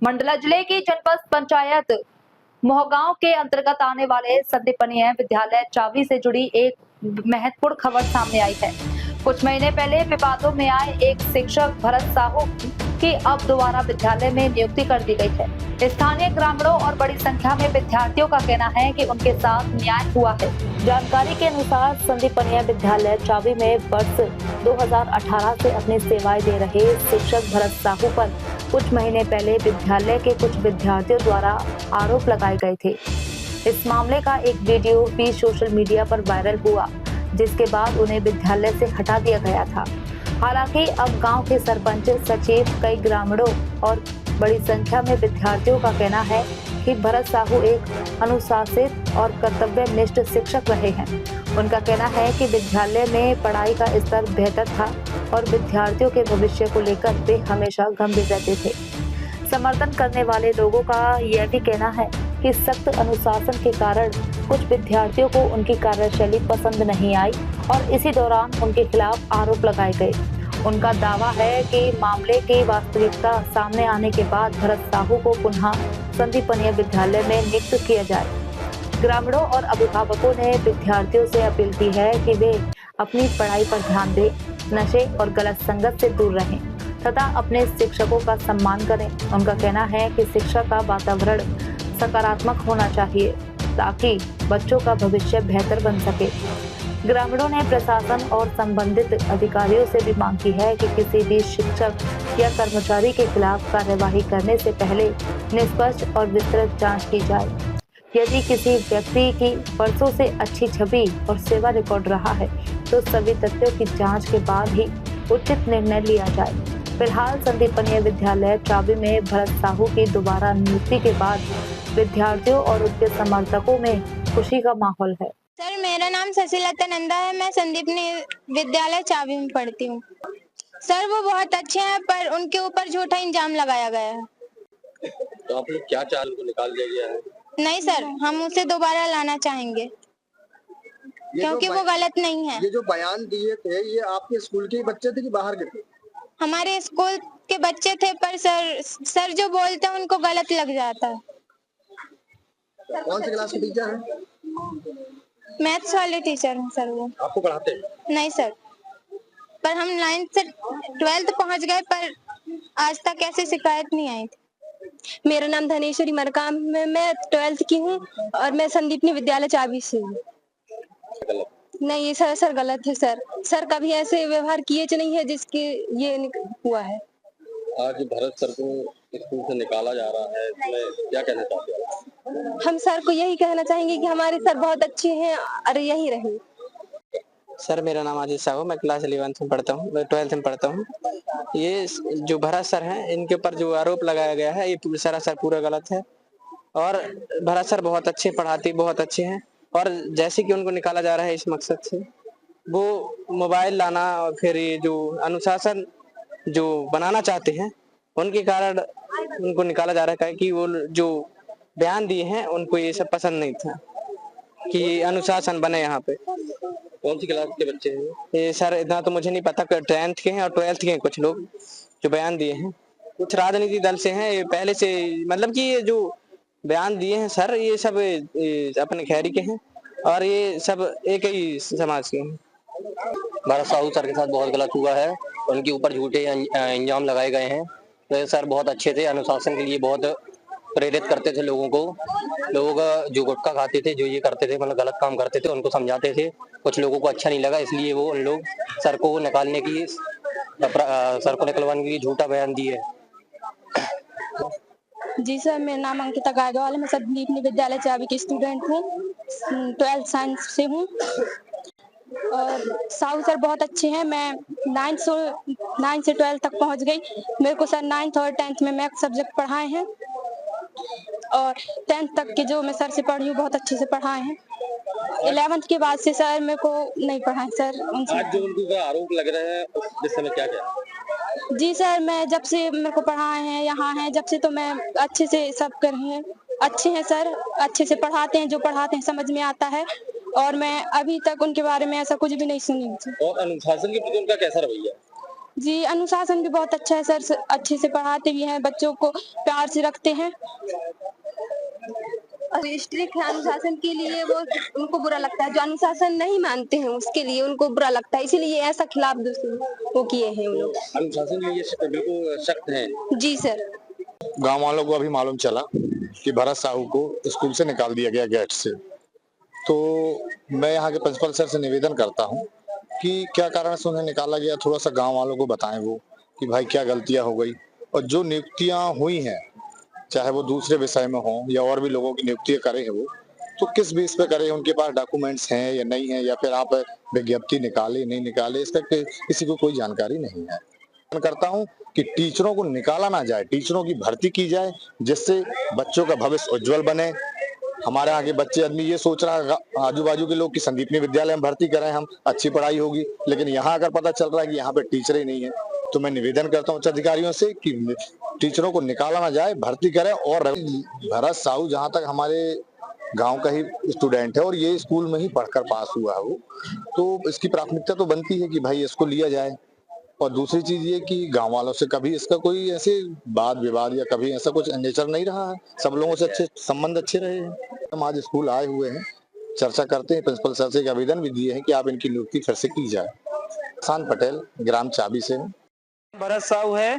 मंडला जिले की जनपद पंचायत मोहगांव के अंतर्गत आने वाले संदीपनीय विद्यालय चाबी से जुड़ी एक महत्वपूर्ण खबर सामने आई है। कुछ महीने पहले विवादों में आए एक शिक्षक भरत साहू की अब दोबारा विद्यालय में नियुक्ति कर दी गई है। स्थानीय ग्रामीणों और बड़ी संख्या में विद्यार्थियों का कहना है कि उनके साथ न्याय हुआ है। जानकारी के अनुसार संदीपनीय विद्यालय चाबी में वर्ष 2018 से अपनी सेवाएं दे रहे शिक्षक भरत साहू पर कुछ महीने पहले विद्यालय के कुछ विद्यार्थियों द्वारा आरोप लगाए गए थे। इस मामले का एक वीडियो भी सोशल मीडिया पर वायरल हुआ, जिसके बाद उन्हें विद्यालय से हटा दिया गया था। हालांकि अब गांव के सरपंच, सचिव, कई ग्रामीणों और बड़ी संख्या में विद्यार्थियों का कहना है कि भरत साहू एक अनुशासित और कर्तव्यनिष्ठ शिक्षक रहे हैं। उनका कहना है कि विद्यालय में पढ़ाई का स्तर बेहतर था और विद्यार्थियों के भविष्य को लेकर वे हमेशा गंभीर रहते थे। समर्थन करने वाले लोगों का यह भी कहना है कि सख्त अनुशासन के कारण कुछ विद्यार्थियों को उनकी कार्यशैली पसंद नहीं आई और इसी दौरान उनके खिलाफ आरोप लगाए गए। उनका दावा है कि मामले की वास्तविकता सामने आने के बाद भरत साहू को पुनः संदीपनीय विद्यालय में नियुक्त किया जाए। ग्रामीणों और अभिभावकों ने विद्यार्थियों से अपील की है कि वे अपनी पढ़ाई पर ध्यान दें, नशे और गलत संगत से दूर रहें तथा अपने शिक्षकों का सम्मान करें। उनका कहना है कि शिक्षा का वातावरण सकारात्मक होना चाहिए ताकि बच्चों का भविष्य बेहतर बन सके। ग्रामीणों ने प्रशासन और संबंधित अधिकारियों से भी मांग की है कि किसी भी शिक्षक या कर्मचारी के खिलाफ कार्यवाही करने से पहले निष्पक्ष और विस्तृत जांच की जाए। यदि किसी व्यक्ति की वर्षों से अच्छी छवि और सेवा रिकॉर्ड रहा है तो सभी तथ्यों की जांच के बाद ही उचित निर्णय लिया जाए। फिलहाल संदीपनीय विद्यालय चाबी में भरत साहू की दोबारा नियुक्ति के बाद विद्यार्थियों और उनके समर्थकों में खुशी का माहौल है। सर, मेरा नाम शशिलता नंदा है। मैं संदीपनीय विद्यालय चाबी में पढ़ती हूँ। सर, वो बहुत अच्छे हैं पर उनके ऊपर झूठा इल्जाम लगाया गया है। तो आप लोग क्या चाल को निकाल दिया गया है? नहीं सर, हम उसे दोबारा लाना चाहेंगे क्योंकि वो गलत नहीं है। ये जो बयान दिए थे ये आपके स्कूल के बच्चे थे कि बाहर के थे? हमारे स्कूल के बच्चे थे पर सर जो बोलते हैं उनको गलत लग जाता है। कौन सी क्लास के टीचर हैं? मैथ्स वाले टीचर हैं सर। वो आपको पढ़ाते हैं? नहीं सर, पर हम 9th से 12th पहुंच गए पर आज तक ऐसी शिकायत नहीं आई थी। मेरा नाम धनेश्वरी मरकाम है। मैं 12th की हूँ और मैं संदीपनी विद्यालय चाबी से हूँ। नहीं सर गलत है सर कभी ऐसे व्यवहार किए नहीं है जिसके ये हुआ है। आज भरत सर को स्कूल से निकाला जा रहा है, इसमें क्या कहना चाहते हैं? हम सर को यही कहना चाहेंगे कि हमारे सर बहुत अच्छे हैं और यही रहे। सर, मेरा नाम अजीत साहू, मैं क्लास 11th में पढ़ता हूँ, मैं 12th में पढ़ता हूँ। ये जो भरत सर हैं इनके ऊपर जो आरोप लगाया गया है ये सरासर पूरा गलत है और भरत सर बहुत अच्छे पढ़ाते, बहुत अच्छे हैं और जैसे कि उनको निकाला जा रहा है इस मकसद से वो मोबाइल लाना और फिर ये जो अनुशासन जो बनाना चाहते हैं उनके कारण उनको निकाला जा रहा है कि वो जो बयान दिए हैं उनको ये सब पसंद नहीं था कि अनुशासन बने यहाँ पे। कौन सी क्लास के बच्चे हैं ये सर? इतना तो मुझे नहीं पता, 10th के हैं और 12th के हैं कुछ लोग जो बयान दिए हैं। कुछ राजनीति दल से हैं, ये पहले से मतलब कि ये जो बयान दिए हैं सर ये सब अपने खैरी के हैं और ये सब एक ही समाज के हैं। भरत साहू सर के साथ बहुत गलत हुआ है, उनके ऊपर झूठे इल्जाम लगाए गए हैं। तो सर बहुत अच्छे थे, अनुशासन के लिए बहुत प्रेरित करते थे लोगों को। लोग जो गुटखा खाते थे, जो ये करते थे, मतलब गलत काम करते थे, उनको समझाते थे। कुछ लोगों को अच्छा नहीं लगा इसलिए वो उन लोग सर को निकालने की सर को निकलवाने के लिए झूठा बयान दिए। जी सर, मेरा नाम अंकिता गायकवाड़ है। मैं संदीपनी विद्यालय चाबी की स्टूडेंट हूँ, 12th साइंस से हूँ और साहू सर बहुत अच्छे हैं। मैं 9th से 12th तक पहुँच गई। मेरे को सर 9th और 10th में मैथ सब्जेक्ट पढ़ाए हैं और 10th तक के जो मैं सर से पढ़ी हूँ बहुत अच्छे से पढ़ाए हैं। 11th के बाद से सर मेरे को नहीं पढ़ाए सर उनसे। आज जो उनके ऊपर आरोप लग रहे हैं उस विषय में क्या कहना है? जी सर, मैं जब से मेरे को पढ़ाए हैं यहाँ हैं जब से तो मैं अच्छे से सब कर रही हैं। अच्छे हैं सर, अच्छे से पढ़ाते हैं, जो पढ़ाते हैं समझ में आता है और मैं अभी तक उनके बारे में ऐसा कुछ भी नहीं सुनी। और अनुशासन के प्रति उनका कैसा रवैया? जी, अनुशासन भी बहुत अच्छा है सर, अच्छे से पढ़ाते भी हैं, बच्चों को प्यार से रखते हैं। स्ट्रिक्ट है अनुशासन के लिए, वो उनको बुरा लगता है, जो अनुशासन नहीं मानते हैं उसके लिए उनको बुरा लगता है, इसीलिए ऐसा खिलाफ वो किए हैं वो लोग। अनुशासन के लिए बिल्कुल सख्त है। जी सर। गांव वालों को अभी मालूम चला कि भरत साहू को स्कूल से निकाल दिया गया गेट से, तो मैं यहाँ के प्रिंसिपल सर से निवेदन करता हूँ कि क्या कारण से उन्हें निकाला गया, थोड़ा सा गांव वालों को बताएं वो कि भाई क्या गलतियां हो गई, और जो नियुक्तियां हुई हैं चाहे वो दूसरे विषय में हो या और भी लोगों की नियुक्तियां करे हैं वो, तो किस बेस पे करे, उनके पास डॉक्यूमेंट्स हैं या नहीं है, या फिर आप विज्ञप्ति निकाले नहीं निकाले, इसका किसी को कोई जानकारी नहीं है। करता हूं कि टीचरों को निकाला ना जाए, टीचरों की भर्ती की जाए, जिससे बच्चों का भविष्य उज्जवल बने। हमारे यहाँ के बच्चे, आदमी ये सोच रहा है आजू बाजू के लोग कि संदीपनी विद्यालय में भर्ती करें हम, अच्छी पढ़ाई होगी, लेकिन यहाँ अगर पता चल रहा है कि यहाँ पे टीचर ही नहीं है, तो मैं निवेदन करता हूँ उच्च अधिकारियों से कि टीचरों को निकाला ना जाए, भर्ती करें। और भरत साहू जहाँ तक हमारे गांव का ही स्टूडेंट है और ये स्कूल में ही पढ़कर पास हुआ है वो, तो इसकी प्राथमिकता तो बनती है कि भाई इसको लिया जाए। और दूसरी चीज ये कि गांव वालों से कभी इसका कोई ऐसे वाद विवाद या कभी ऐसा कुछ नेचर नहीं रहा है, सब लोगों से अच्छे संबंध अच्छे रहे हैं। हम आज स्कूल आए हुए हैं, चर्चा करते हैं, प्रिंसिपल सर से एक आवेदन भी दिए हैं कि आप इनकी नियुक्ति फिर से की जाए। शान पटेल, ग्राम चाबी से हूँ। भरत साहू है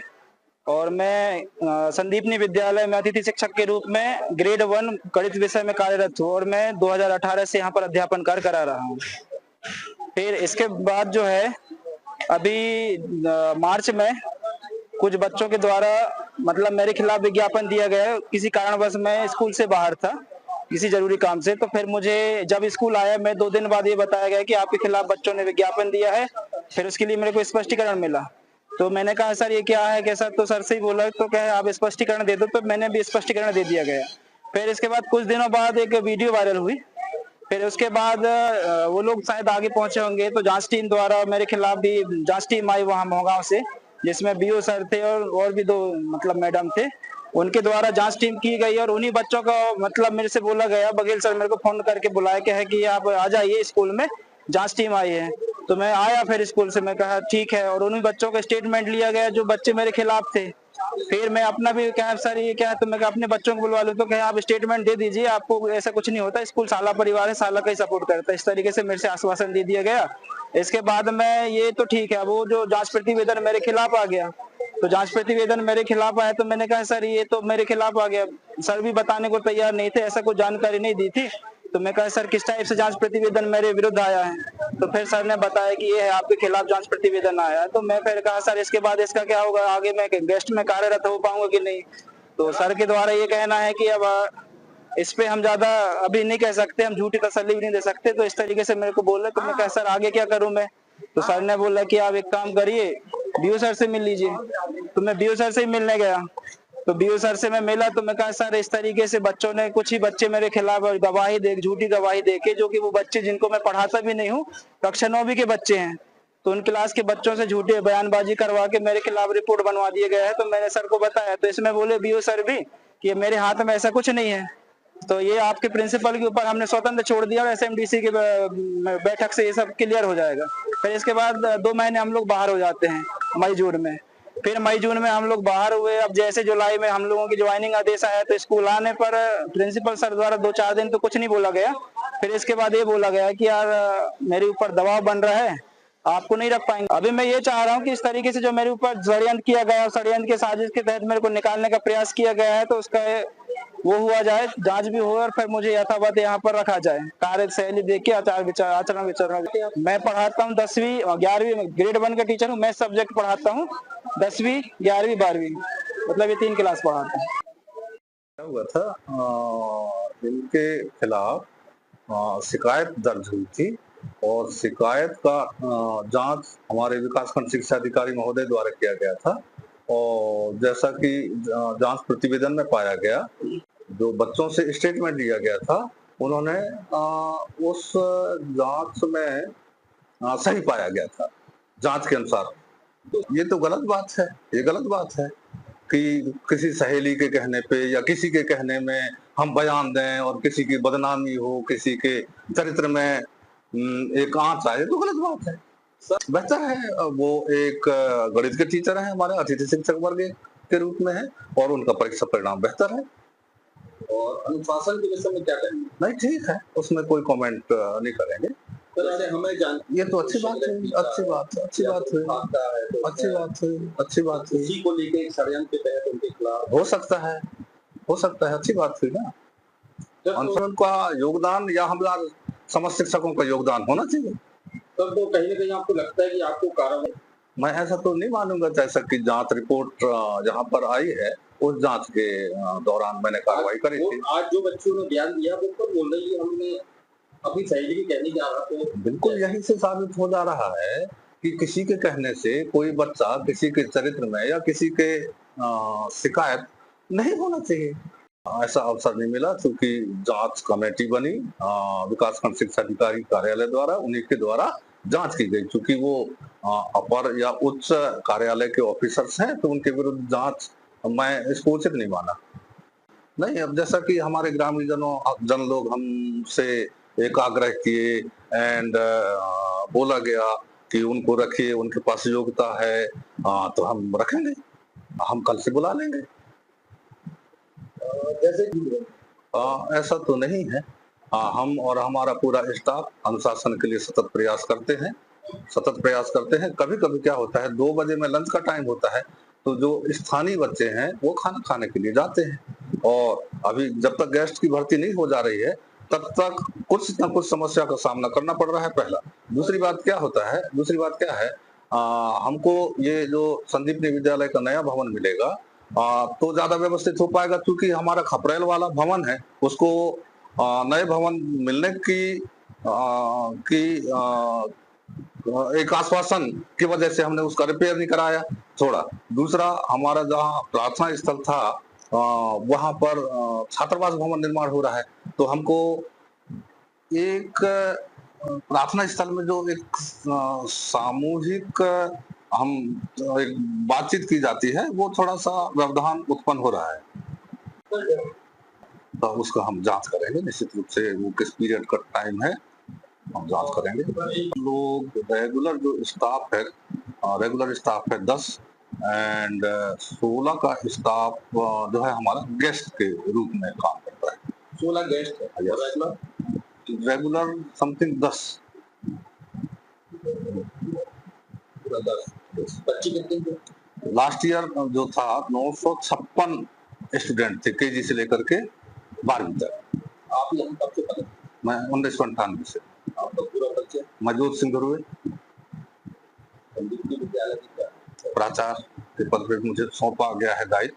और मैं संदीपनी विद्यालय में अतिथि शिक्षक के रूप में ग्रेड 1 गणित विषय में कार्यरत हूँ और मैं 2018 से यहाँ पर अध्यापन कार्य करा रहा हूँ। फिर इसके बाद जो है अभी मार्च में कुछ बच्चों के द्वारा मतलब मेरे खिलाफ विज्ञापन दिया गया। किसी कारणवश मैं स्कूल से बाहर था किसी जरूरी काम से, तो फिर मुझे जब स्कूल आया मैं 2 दिन बाद ये बताया गया कि आपके खिलाफ बच्चों ने विज्ञापन दिया है। फिर उसके लिए मेरे को स्पष्टीकरण मिला, तो मैंने कहा सर ये क्या है कैसा, तो सर से ही बोला तो क्या आप स्पष्टीकरण दे दो, तो मैंने भी स्पष्टीकरण दे दिया गया। फिर इसके बाद कुछ दिनों बाद एक वीडियो वायरल हुई, फिर उसके बाद वो लोग शायद आगे पहुंचे होंगे, तो जांच टीम द्वारा मेरे खिलाफ भी जांच टीम आई वहां मोहगांव से, जिसमें बीओ सर थे और भी 2 मतलब मैडम थे, उनके द्वारा जांच टीम की गई और उन्हीं बच्चों को मतलब मेरे से बोला गया, बघेल सर मेरे को फोन करके बुलाया क्या है कि आप आ जाइए स्कूल में, जांच टीम आई है। तो मैं आया फिर स्कूल से, मैं कहा ठीक है, और उन्हीं बच्चों का स्टेटमेंट लिया गया जो बच्चे मेरे खिलाफ थे। फिर मैं अपना भी कहा सर ये क्या है, तो मैं अपने बच्चों को बुलवा लूं, तो कहा आप स्टेटमेंट दे दीजिए, आपको ऐसा कुछ नहीं होता, स्कूल साला परिवार है, साला का ही सपोर्ट करता है, इस तरीके से मेरे से आश्वासन दे दिया गया। इसके बाद मैं ये तो ठीक है, वो जो जांच प्रतिवेदन मेरे खिलाफ आ गया, तो जांच प्रतिवेदन मेरे खिलाफ आया, तो मैंने कहा सर ये तो मेरे खिलाफ आ गया। सर भी बताने को तैयार नहीं थे, ऐसा कोई जानकारी नहीं दी थी। तो मैं कहा सर किस टाइप से जांच प्रतिवेदन मेरे विरुद्ध आया है, तो फिर सर ने बताया कि ये है आपके खिलाफ जांच प्रतिवेदन आया है। तो मैं फिर कहा सर इसके बाद इसका क्या होगा, आगे मैं गेस्ट में कार्यरत हो पाऊंगा कि नहीं। तो सर के द्वारा ये कहना है कि अब इस पे हम ज्यादा अभी नहीं कह सकते, हम झूठी तसल्ली भी नहीं दे सकते, तो इस तरीके से मेरे को बोला। तो मैं कहा सर आगे क्या करूं मैं, तो सर ने बोला कि आप एक काम करिए बीओ सर से मिल लीजिए। तो मैं बीओ सर से ही मिलने गया, तो बीओ सर से मैं मिला, तो मैं कहा सर इस तरीके से बच्चों ने, कुछ ही बच्चे मेरे खिलाफ गवाही दे, झूठी गवाही दे के, जो कि वो बच्चे जिनको मैं पढ़ाता भी नहीं हूँ, कक्षा 9वीं के बच्चे हैं, तो उन क्लास के बच्चों से झूठी बयानबाजी करवा के मेरे खिलाफ रिपोर्ट बनवा दिया गया है। तो मैंने सर को बताया, तो इसमें बोले बीओ सर भी कि मेरे हाथ में ऐसा कुछ नहीं है, तो ये आपके प्रिंसिपल के ऊपर हमने स्वतंत्र छोड़ दिया और एसएमडीसी के बैठक से ये सब क्लियर हो जाएगा। फिर इसके बाद 2 महीने हम लोग बाहर हो जाते हैं मई जून में। फिर मई जून में हम लोग बाहर हुए। अब जैसे जुलाई में हम लोगों की ज्वाइनिंग आदेश आया, तो स्कूल आने पर प्रिंसिपल सर द्वारा 2-4 दिन तो कुछ नहीं बोला गया। फिर इसके बाद ये बोला गया कि यार मेरे ऊपर दबाव बन रहा है, आपको नहीं रख पाएंगे। अभी मैं ये चाह रहा हूँ कि इस तरीके से जो मेरे ऊपर षड्यंत्र किया गया और षड्यंत्र के साजिश के तहत मेरे को निकालने का प्रयास किया गया है, तो उसका वो हुआ जाए, जांच भी हो और फिर मुझे यथावत यहाँ पर रखा जाए, कार्यशैली देख के आचरण विचरण। मैं पढ़ाता हूँ 10वीं और 11वीं, ग्रेड 1 का टीचर हूँ, मैं सब्जेक्ट पढ़ाता हूँ 10वीं 11वीं 12वीं, मतलब ये 3 क्लास पढ़ाता हूँ। क्या हुआ था, इनके खिलाफ शिकायत दर्ज हुई थी और शिकायत का जांच हमारे विकासखंड शिक्षा अधिकारी महोदय द्वारा किया गया था। और जैसा कि जांच प्रतिवेदन में पाया गया, जो बच्चों से स्टेटमेंट लिया गया था, उन्होंने उस जांच में सही पाया गया था जांच के अनुसार। तो ये तो गलत बात है, ये गलत बात है कि किसी सहेली के कहने पे या किसी के कहने में हम बयान दें और किसी की बदनामी हो, किसी के चरित्र में एक आंच आए, तो गलत बात है। बेहतर है। वो एक गणित के टीचर हैं, हमारे अतिथि शिक्षक वर्ग के रूप में है, और उनका परीक्षा परिणाम बेहतर है। और अनुशासन के विषय में क्या कहेंगे? नहीं, ठीक है, उसमें कोई कमेंट नहीं करेंगे। तो ऐसे हमें ये तो अच्छी बात है, अच्छी बात है, अच्छी बात है, अच्छी बात है, अच्छी बात है। इसी को लेके एक षड्यंत्र के तहत उनके खिलाफ हो सकता है, हो सकता है, अच्छी बात हुई ना। आंदोलन का योगदान या हमारा समस्त शिक्षकों का योगदान होना चाहिए। तब तो कहीं ना कहीं आपको लगता है कि आपको कार्रवाई, मैं ऐसा तो नहीं मानूंगा, जैसा कि जांच रिपोर्ट जहां पर आई है उस जांच के दौरान मैंने कार्रवाई करी थी। आज जो बच्चों ने बयान दिया वो खुद बोल रही है हमने अपनी सहेली के कहने जा रहा, तो बिल्कुल यही से साबित हो जा रहा है कि किसी के कहने से कोई बच्चा किसी के चरित्र में या किसी के शिकायत नहीं होना चाहिए। ऐसा अवसर नहीं मिला, क्योंकि जांच कमेटी बनी विकासखंड शिक्षा अधिकारी कार्यालय द्वारा, उन्हीं के द्वारा जांच की गई। क्योंकि वो अपर या उच्च कार्यालय के ऑफिसर्स हैं, तो उनके विरुद्ध जांच मैं इसको उचित नहीं माना। नहीं, अब जैसा कि हमारे ग्रामीण जन लोग हमसे एक आग्रह किए एंड बोला गया कि उनको रखिए, उनके पास योग्यता है, तो हम रखेंगे, हम कल से बुला लेंगे। जैसे ऐसा तो नहीं है। हम और हमारा पूरा स्टाफ अनुशासन के लिए सतत प्रयास करते हैं, सतत प्रयास करते हैं। कभी कभी क्या होता है, 2 बजे में लंच का टाइम होता है, तो जो स्थानीय बच्चे हैं वो खाना खाने के लिए जाते हैं, और अभी जब तक गेस्ट की भर्ती नहीं हो जा रही है तब तक कुछ न कुछ समस्या का सामना करना पड़ रहा है। पहला, दूसरी बात क्या क्या है, हमको ये जो संदीपनी विद्यालय का नया भवन मिलेगा तो ज्यादा व्यवस्थित हो पाएगा, क्योंकि हमारा खपरेल वाला भवन है, उसको नए भवन मिलने की एक आश्वासन की वजह से हमने उसका रिपेयर नहीं कराया थोड़ा। दूसरा, हमारा जहाँ प्रार्थना स्थल था वहां पर छात्रावास भवन निर्माण हो रहा है, तो हमको एक प्रार्थना स्थल में जो एक सामूहिक हम एक बातचीत की जाती है, वो थोड़ा सा व्यवधान उत्पन्न हो रहा है, तो उसका हम जांच करेंगे निश्चित रूप से। वो किस पीरियड का टाइम है हम जांच करेंगे। लोग रेगुलर जो स्टाफ है, रेगुलर स्टाफ है 10 एंड 16 का स्टाफ जो है हमारा गेस्ट के रूप में काम करता है। 16 गेस्ट है, रेगुलर समथिंग 10। बच्चे कितने? लास्ट ईयर जो था 956 स्टूडेंट थे, केजी से लेकर के 12वीं तक। आप यहाँ कब से पढ़े? मैं 1998 से। आपका पूरा परिचय? मजूद सिंह गुरुए, संदीपनी विद्यालय की प्राचार्य के पद पे मुझे सौंपा गया है दायित्व।